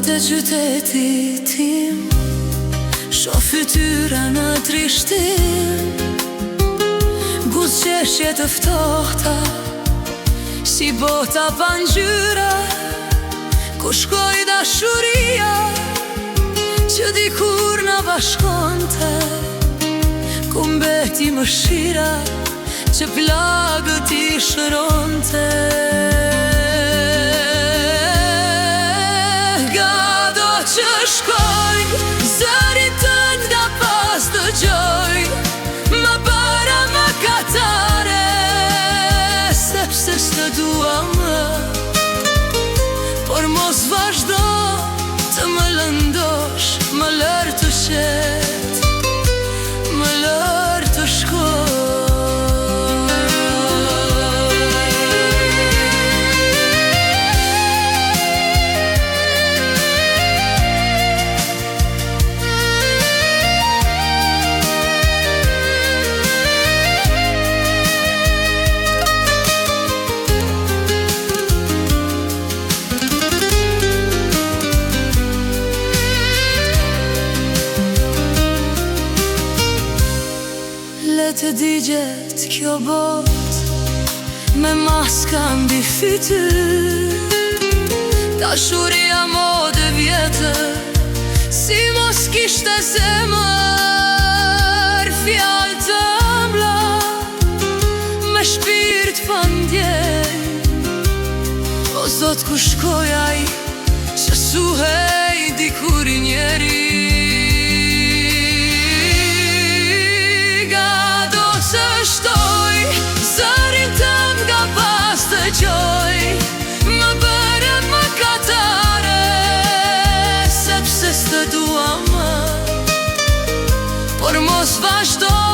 Të qytetit tim, shoh fytyra në trishtim, buzëqeshje të ftohta, si bota pa ngjyra, ku shkoj dashuria që dikur na bashkonte, ku mbeti mëshira që plagët i shëronte. Që shkoj, zërit tënd nga pas dëgjoj, më para më katare, sepse s'të dua më, por mos vazhdo të më lëndosh, më lër të qet, më lër të shkoj. Të digjet kjo bot me maska mbi fytyr, dashuria mode vjetër, si mos kishte zemër, fjalë të ëmbla me shpirt pa ndjenjë. O Zot, ku shkoj ai që suhej dikur i njeri? Zërin tëm nga pas dëgjoj, më bëre më katare, sepse s'të dua më, por mos vazhdo